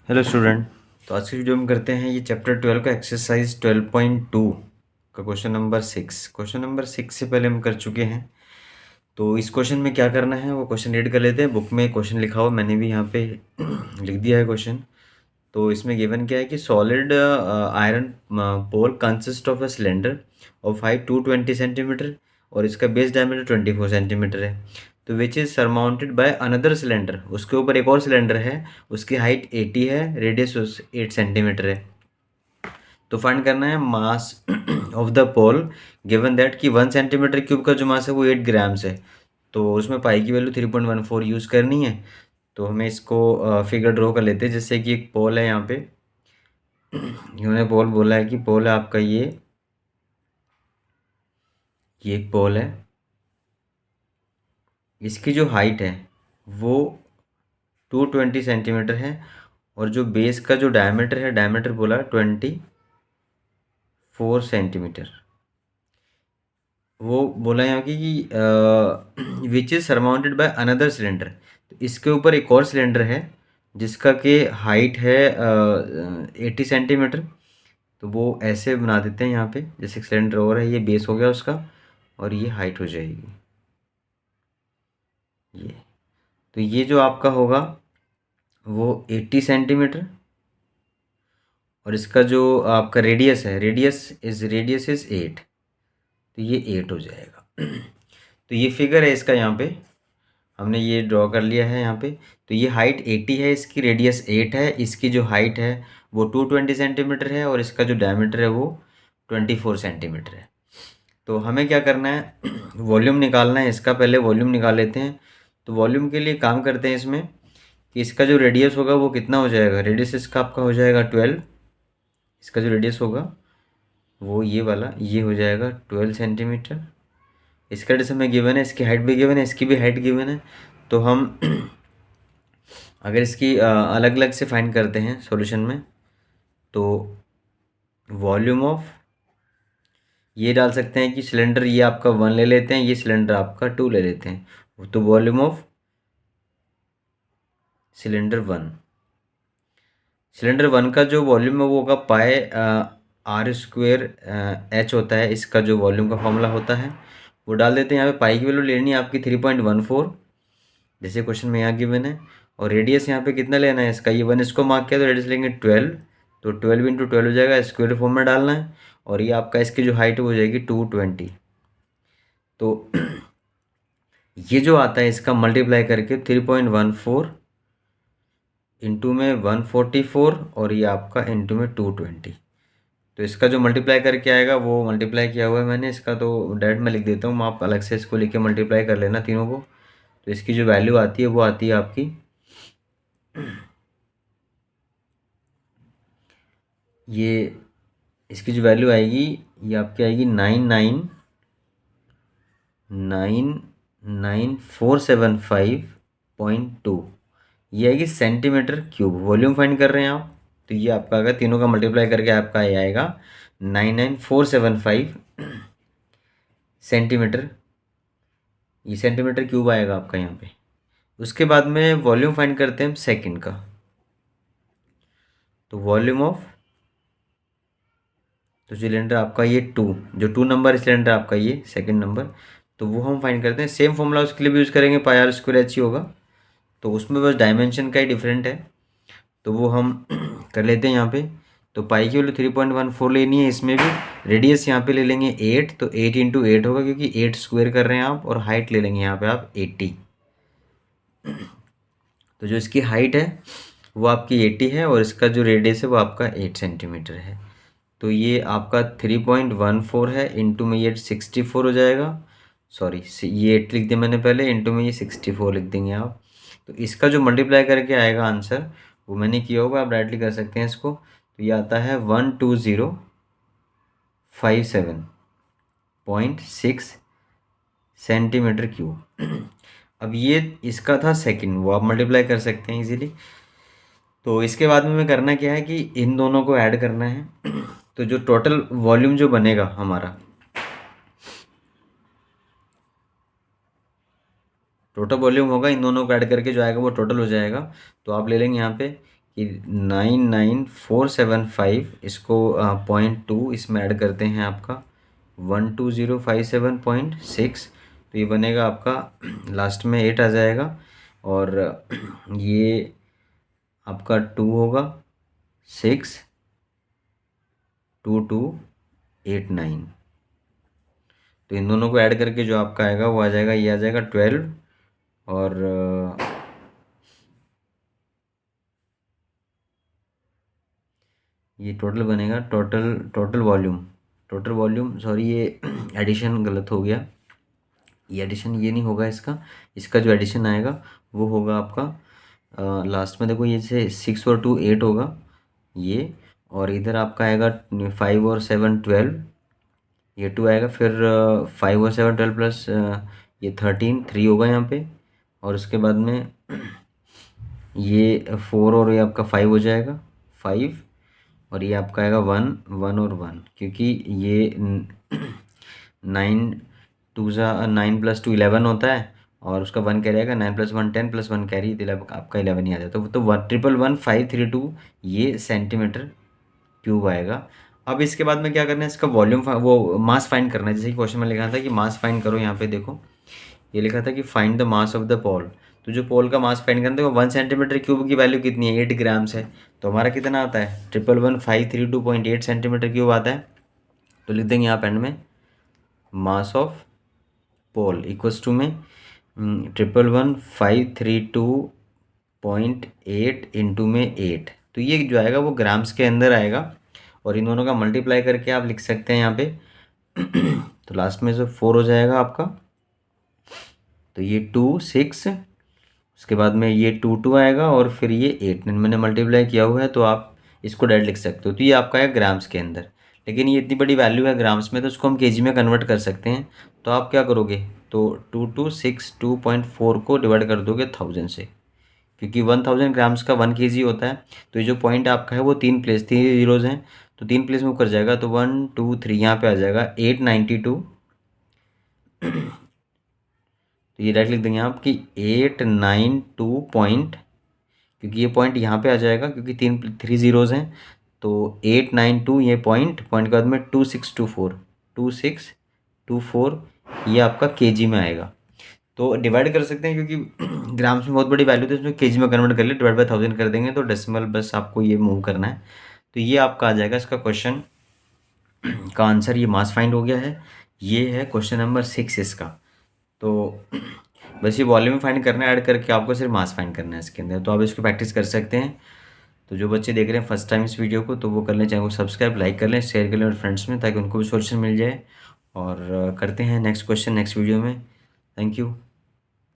Hello student. तो आज की वीडियो में करते हैं ये चैप्टर 12 का एक्सरसाइज 12.2 का क्वेश्चन नंबर 6 से पहले हम कर चुके हैं। तो इस क्वेश्चन में क्या करना है वो क्वेश्चन रीड कर लेते हैं। बुक में क्वेश्चन लिखा हुआ, मैंने भी यहाँ पे लिख दिया है क्वेश्चन। तो इसमें गिवन क्या है कि solid iron pole consist of a cylinder of height 220 centimetre और इसका बेस डायमीटर 24 सेंटीमीटर है। तो which is surmounted by another cylinder, उसके ऊपर एक और सिलेंडर है, उसकी हाइट 80 है, रेडियस 8 सेंटीमीटर है। तो फाइंड करना है mass of the pole given that कि 1 सेंटीमीटर क्यूब का जो मास है वो 8 ग्राम्स है। तो उसमें पाई की वैल्यू 3.14 यूज़ करनी है। तो हमें इसको फिगर ड्रॉ कर लेते हैं। जैसे कि एक पोल है यहाँ पे, इन्होंने पोल बोला है कि पोल है आपका ये एक पोल है। इसकी जो हाइट है वो 220 सेंटीमीटर है और जो बेस का जो डायमीटर है, डायमीटर बोला 24 सेंटीमीटर। वो बोला यहाँ की कि which is surmounted by another cylinder. तो इसके ऊपर एक और सिलेंडर है जिसका कि हाइट है 80 सेंटीमीटर। तो वो ऐसे बना देते हैं यहाँ पे, जैसे सिलेंडर और है, ये बेस हो गया उसका और ये हाइट हो जाएगी ये। तो ये जो आपका होगा वो 80 सेंटीमीटर और इसका जो आपका रेडियस है, रेडियस इज 8। तो ये 8 हो जाएगा। तो ये फिगर है इसका, यहाँ पे हमने ये ड्रॉ कर लिया है यहाँ पे। तो ये हाइट 80 है, इसकी रेडियस 8 है, इसकी जो हाइट है वो 220 सेंटीमीटर है और इसका जो डायमीटर है वो 24 सेंटीमीटर है। तो हमें क्या करना है, वॉल्यूम निकालना है इसका। पहले वॉल्यूम निकाल लेते हैं। तो वॉल्यूम के लिए काम करते हैं इसमें कि इसका जो रेडियस होगा वो कितना हो जाएगा। रेडियस इसका आपका हो जाएगा 12। इसका जो रेडियस होगा वो ये वाला ये हो जाएगा 12 सेंटीमीटर। इसका रेडियस हमें गिवन है, इसकी हाइट भी गिवन है, इसकी भी हाइट गिवन है। तो हम अगर इसकी अलग अलग से फाइंड करते हैं सॉल्यूशन में, तो वॉल्यूम ऑफ ये डाल सकते हैं कि सिलेंडर ये आपका 1 ले लेते हैं, ये सिलेंडर आपका 2 ले लेते हैं। तो वॉल्यूम ऑफ सिलेंडर 1, सिलेंडर 1 का जो वॉल्यूम है वो होगा पाई आर स्क्वेयर एच होता है, इसका जो वॉल्यूम का फॉर्मूला होता है वो डाल देते हैं। यहाँ पे पाई की वैल्यू लेनी है आपकी 3.14, जैसे क्वेश्चन में यहाँ गिवन है। और रेडियस यहाँ पे कितना लेना है इसका, ये 1 इसको मार्क किया तो रेडियस लेंगे 12। तो 12 × 12 हो जाएगा, स्क्वायर फॉर्म में डालना है। और ये आपका इसकी जो हाइट हो जाएगी 220। तो ये जो आता है इसका मल्टीप्लाई करके 3.14 इंटू में 144 और ये आपका इंटू में 220। तो इसका जो मल्टीप्लाई करके आएगा वो मल्टीप्लाई किया हुआ है मैंने, इसका तो डायरेक्ट मैं लिख देता हूँ, आप अलग से इसको लिख के मल्टीप्लाई कर लेना तीनों को। तो इसकी जो वैल्यू आती है वो आती है आपकी ये, इसकी जो वैल्यू आएगी ये आपकी आएगी 9999475.2। ये आएगी सेंटीमीटर क्यूब। वॉल्यूम फाइंड कर रहे हैं आप, तो ये आपका अगर तीनों का मल्टीप्लाई करके आपका ये आएगा 99475 सेंटीमीटर। ये सेंटीमीटर क्यूब आएगा आपका यहाँ पे। उसके बाद में वॉल्यूम फाइंड करते हैं हम सेकंड का। तो वॉल्यूम ऑफ, तो सिलेंडर आपका ये 2, जो 2 नंबर सिलेंडर आपका ये सेकंड नंबर, तो वो हम फाइंड करते हैं। सेम फॉर्मूला उसके लिए भी यूज़ करेंगे, पाई आर स्क्वायर एच ही होगा। तो उसमें बस डायमेंशन का ही डिफरेंट है, तो वो हम कर लेते हैं यहाँ पे। तो पाई की वैल्यू 3.14 लेनी है, इसमें भी रेडियस यहाँ पे ले लेंगे 8। तो 8 × 8 होगा क्योंकि 8 स्क्वायर कर रहे हैं आप, और हाइट ले लेंगे यहाँ पे आप 80। तो जो इसकी हाइट है वो आपकी 80 है और इसका जो रेडियस है वो आपका 8 सेंटीमीटर है। तो ये आपका 3.14 है, इंटू में ये 64 हो जाएगा। सॉरी, ये 8 लिख दिया मैंने पहले, इंटू में ये 64 लिख देंगे आप। तो इसका जो मल्टीप्लाई करके आएगा आंसर वो मैंने किया होगा, आप डायरेक्टली कर सकते हैं इसको। तो ये आता है 12057.6 सेंटीमीटर क्यूब। अब ये इसका था सेकंड, वो आप मल्टीप्लाई कर सकते हैं इजीली। तो इसके बाद में हमें करना क्या है कि इन दोनों को ऐड करना है। तो जो टोटल वॉल्यूम जो बनेगा हमारा, टोटल वॉल्यूम होगा इन दोनों को ऐड करके जो आएगा वो टोटल हो जाएगा। तो आप ले लेंगे यहाँ पे कि 99475 इसको 0.2 इसमें ऐड करते हैं आपका 12057.6, तो ये बनेगा आपका लास्ट में 8 आ जाएगा, और ये आपका 2 होगा 62289। तो इन दोनों को ऐड करके जो आपका आएगा वो आ जाएगा, ये आ जाएगा 12, और ये टोटल बनेगा, टोटल वॉल्यूम सॉरी, ये एडिशन गलत हो गया, ये एडिशन ये नहीं होगा इसका, इसका जो एडिशन आएगा वो होगा आपका लास्ट में देखो, ये से 6 और 2 8 होगा ये, और इधर आपका आएगा 5 और 7 12, ये 2 आएगा, फिर 5 और 7 12 प्लस ये 13 3 होगा यहाँ पे, और उसके बाद में ये 4 और ये आपका 5 हो जाएगा 5, और ये आपका आएगा 1 1 और 1, क्योंकि ये 9 प्लस 2 11 होता है, और उसका 1 कैरी आएगा, 9 प्लस 1 10 प्लस 1 कैरी, तो आपका 11 ही आ जाता है। तो 1111532 ये सेंटीमीटर क्यूब आएगा। अब इसके बाद में क्या करना है, इसका वॉल्यूम वो मास फाइंड करना है। जैसे कि क्वेश्चन में लिखा था कि मास फाइंड करो, यहाँ पे देखो ये लिखा था कि find the mass of the pole. तो जो पोल का मास फाइंड करना है, 1 सेंटीमीटर क्यूब की वैल्यू कितनी है, 8 ग्राम्स है। तो हमारा कितना आता है, 1111532.8 सेंटीमीटर क्यूब आता है। तो लिख देंगे यहाँ एंड में mass of pole equals to में 1111532.8 इंटू में 8। तो ये जो आएगा वो ग्राम्स के अंदर आएगा, और इन दोनों का मल्टीप्लाई करके आप लिख सकते हैं यहाँ पे। तो लास्ट में जो 4 हो जाएगा आपका, तो ये 2 6, उसके बाद में ये 2 2 आएगा, और फिर ये 8 मैंने मल्टीप्लाई किया हुआ है, तो आप इसको डायरेक्ट लिख सकते हो। तो ये आपका है ग्राम्स के अंदर, लेकिन ये इतनी बड़ी वैल्यू है ग्राम्स में, तो उसको हम केजी में कन्वर्ट कर सकते हैं। तो आप क्या करोगे, तो 2262.4 को डिवाइड कर दोगे 1000 से, क्योंकि 1000 ग्राम्स का 1 केजी होता है। तो ये जो पॉइंट आपका है वो 3 जीरोज़ हैं, तो 3 प्लेस में कर जाएगा, तो 1 2 3 यहाँ पे आ जाएगा 892। तो ये डायरेक्ट लिख देंगे आप कि 892 पॉइंट, क्योंकि ये पॉइंट यहाँ पे आ जाएगा, क्योंकि 3 जीरोज़ हैं। तो 892 ये पॉइंट के बाद में 2624 ये आपका केजी में आएगा। तो डिवाइड कर सकते हैं, क्योंकि ग्राम्स में बहुत बड़ी वैल्यू थी, इसमें केजी में कन्वर्ट कर ले, डिवाइड बाय 1000 कर देंगे, तो डेसिमल बस आपको ये मूव करना है। तो ये आपका आ जाएगा इसका क्वेश्चन का आंसर। ये मास फाइंड हो गया है, ये है क्वेश्चन नंबर 6 इसका। तो बस ये वॉल्यूम फाइंड करना है, ऐड करके आपको सिर्फ मास फाइंड करना है इसके अंदर। तो आप इसको प्रैक्टिस कर सकते हैं। तो जो बच्चे देख रहे हैं फर्स्ट टाइम इस वीडियो को, तो वो कर लें, चैनल को सब्सक्राइब, लाइक कर लें, शेयर कर लें और फ्रेंड्स में, ताकि उनको भी सोल्यूशन मिल जाए। और करते हैं नेक्स्ट क्वेश्चन नेक्स्ट वीडियो में। Thank you.